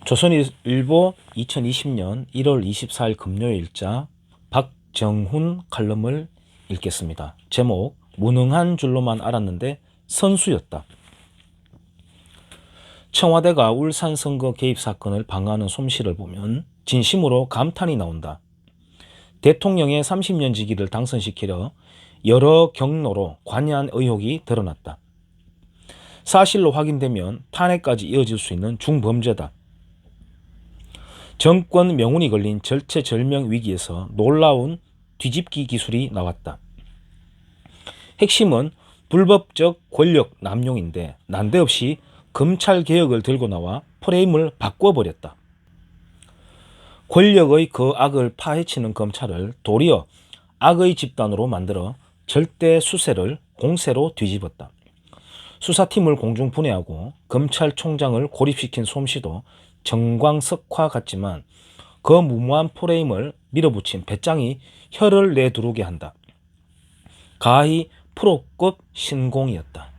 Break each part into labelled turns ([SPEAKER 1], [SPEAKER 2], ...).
[SPEAKER 1] 조선일보 2020년 1월 24일 금요일자 박정훈 칼럼을 읽겠습니다. 제목: 무능한 줄로만 알았는데 선수였다. 청와대가 울산 선거 개입 사건을 방어하는 솜씨를 보면 진심으로 감탄이 나온다. 대통령의 30년 지기를 당선시키려 여러 경로로 관여한 의혹이 드러났다. 사실로 확인되면 탄핵까지 이어질 수 있는 중범죄다. 정권 명운이 걸린 절체절명 위기에서 놀라운 뒤집기 기술이 나왔다. 핵심은 불법적 권력 남용인데 난데없이 검찰개혁을 들고 나와 프레임을 바꿔버렸다. 권력의 그 악을 파헤치는 검찰을 도리어 악의 집단으로 만들어 절대 수세를 공세로 뒤집었다. 수사팀을 공중분해하고 검찰총장을 고립시킨 솜씨도 정광석화 같지만 그 무모한 프레임을 밀어붙인 배짱이 혀를 내두르게 한다. 가히 프로급 신공이었다.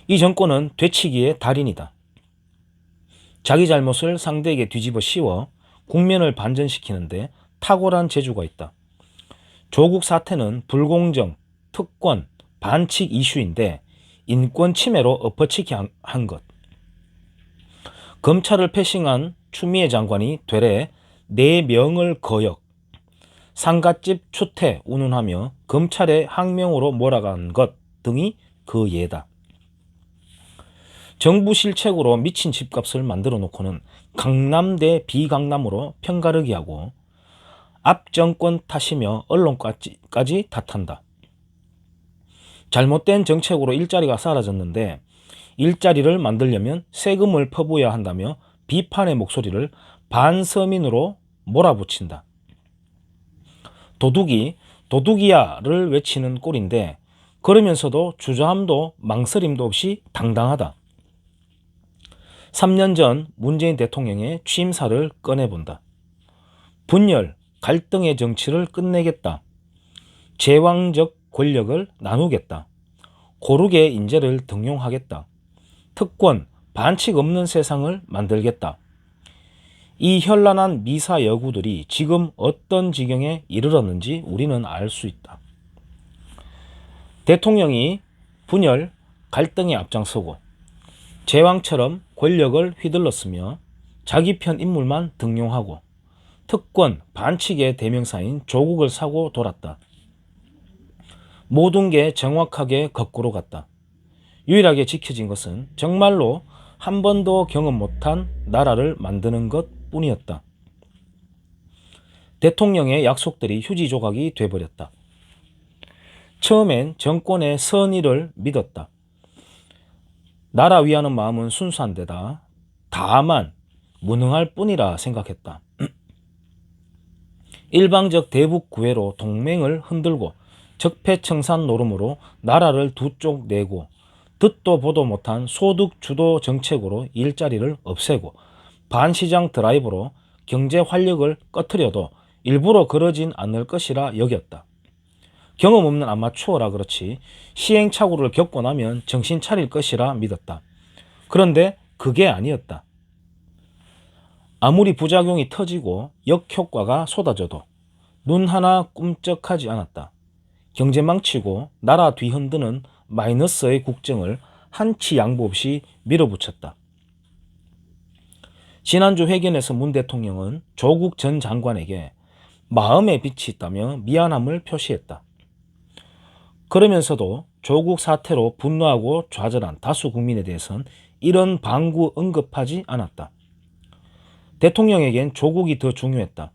[SPEAKER 1] 이 정권은 되치기의 달인이다. 자기 잘못을 상대에게 뒤집어 씌워 국면을 반전시키는데 탁월한 재주가 있다. 조국 사태는 불공정, 특권, 반칙 이슈인데 인권 침해로 엎어치기 한 것. 검찰을 패싱한 추미애 장관이 되레 내 명을 거역, 상갓집 추태 운운하며 검찰의 항명으로 몰아간 것 등이 그 예다. 정부 실책으로 미친 집값을 만들어 놓고는 강남 대 비강남으로 편가르기 하고 앞 정권 탓이며 언론까지 탓한다. 잘못된 정책으로 일자리가 사라졌는데 일자리를 만들려면 세금을 퍼부어야 한다며 비판의 목소리를 반서민으로 몰아붙인다. 도둑이 도둑이야를 외치는 꼴인데 그러면서도 주저함도 망설임도 없이 당당하다. 3년 전 문재인 대통령의 취임사를 꺼내본다. 분열, 갈등의 정치를 끝내겠다. 제왕적 권력을 나누겠다. 고르게 인재를 등용하겠다. 특권, 반칙 없는 세상을 만들겠다. 이 현란한 미사 여구들이 지금 어떤 지경에 이르렀는지 우리는 알 수 있다. 대통령이 분열, 갈등에 앞장서고 제왕처럼 권력을 휘둘렀으며 자기 편 인물만 등용하고 특권, 반칙의 대명사인 조국을 사고 돌았다. 모든 게 정확하게 거꾸로 갔다. 유일하게 지켜진 것은 정말로 한 번도 경험 못한 나라를 만드는 것 뿐이었다. 대통령의 약속들이 휴지 조각이 돼버렸다. 처음엔 정권의 선의를 믿었다. 나라 위하는 마음은 순수한 데다 다만 무능할 뿐이라 생각했다. 일방적 대북 구애로 동맹을 흔들고 적폐청산 노름으로 나라를 두 쪽 내고 듣도 보도 못한 소득 주도 정책으로 일자리를 없애고 반시장 드라이브로 경제 활력을 꺼트려도 일부러 그러진 않을 것이라 여겼다. 경험 없는 아마추어라 그렇지 시행착오를 겪고 나면 정신 차릴 것이라 믿었다. 그런데 그게 아니었다. 아무리 부작용이 터지고 역효과가 쏟아져도 눈 하나 꿈쩍하지 않았다. 경제 망치고 나라 뒤흔드는 마이너스의 국정을 한치 양보 없이 밀어붙였다. 지난주 회견에서 문 대통령은 조국 전 장관에게 마음의 빛이 있다며 미안함을 표시했다. 그러면서도 조국 사태로 분노하고 좌절한 다수 국민에 대해선 이런 방구 언급하지 않았다. 대통령에겐 조국이 더 중요했다.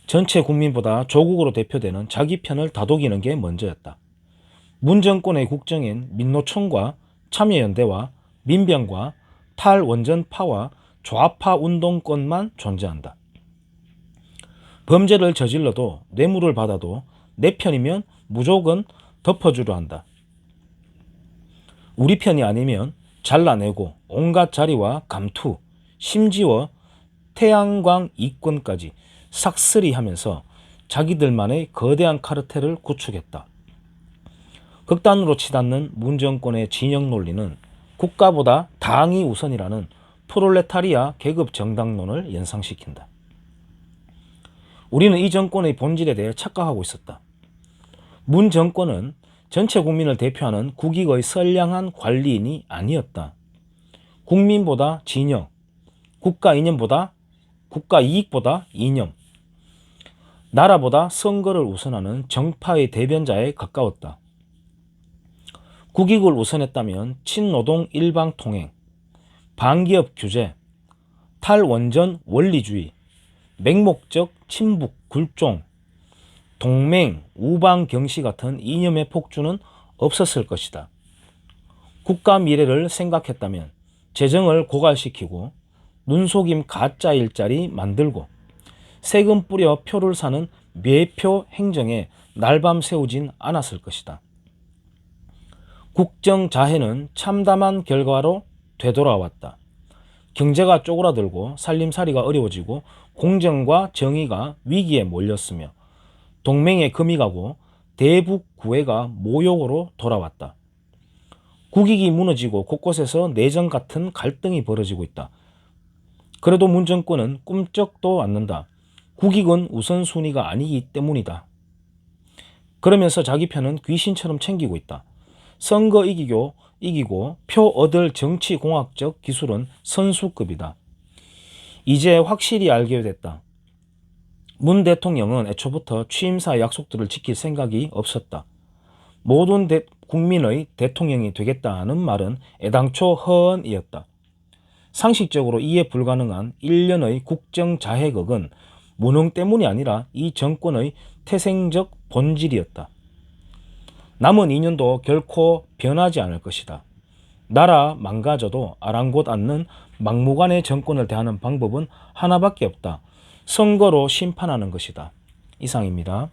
[SPEAKER 1] 전체 국민보다 조국으로 대표되는 자기 편을 다독이는 게 먼저였다. 문 정권의 국정엔 민노총과 참여연대와 민병과 탈원전파와 좌파 운동권만 존재한다. 범죄를 저질러도 뇌물을 받아도 내 편이면 무조건 덮어주려 한다. 우리 편이 아니면 잘라내고 온갖 자리와 감투, 심지어 태양광 이권까지 싹쓸이 하면서 자기들만의 거대한 카르텔을 구축했다. 극단으로 치닫는 문 정권의 진영 논리는 국가보다 당이 우선이라는 프롤레타리아 계급 정당론을 연상시킨다. 우리는 이 정권의 본질에 대해 착각하고 있었다. 문 정권은 전체 국민을 대표하는 국익의 선량한 관리인이 아니었다. 국민보다 진영, 국가 이익보다 이념, 나라보다 선거를 우선하는 정파의 대변자에 가까웠다. 국익을 우선했다면 친노동 일방 통행, 반기업 규제, 탈원전 원리주의, 맹목적 친북 굴종, 동맹, 우방 경시 같은 이념의 폭주는 없었을 것이다. 국가 미래를 생각했다면 재정을 고갈시키고 눈속임 가짜 일자리 만들고 세금 뿌려 표를 사는 매표 행정에 날밤 새우진 않았을 것이다. 국정자해는 참담한 결과로 되돌아왔다. 경제가 쪼그라들고 살림살이가 어려워지고 공정과 정의가 위기에 몰렸으며 동맹에 금이 가고 대북 구애가 모욕으로 돌아왔다. 국익이 무너지고 곳곳에서 내전 같은 갈등이 벌어지고 있다. 그래도 문 정권은 꿈쩍도 않는다. 국익은 우선순위가 아니기 때문이다. 그러면서 자기 편은 귀신처럼 챙기고 있다. 선거 이기고 표 얻을 정치공학적 기술은 선수급이다. 이제 확실히 알게 됐다. 문 대통령은 애초부터 취임사 약속들을 지킬 생각이 없었다. 모든 국민의 대통령이 되겠다는 말은 애당초 허언이었다. 상식적으로 이해 불가능한 1년의 국정자해극은 무능 때문이 아니라 이 정권의 태생적 본질이었다. 남은 2년도 결코 변하지 않을 것이다. 나라 망가져도 아랑곳 않는 막무가내 정권을 대하는 방법은 하나밖에 없다. 선거로 심판하는 것이다. 이상입니다.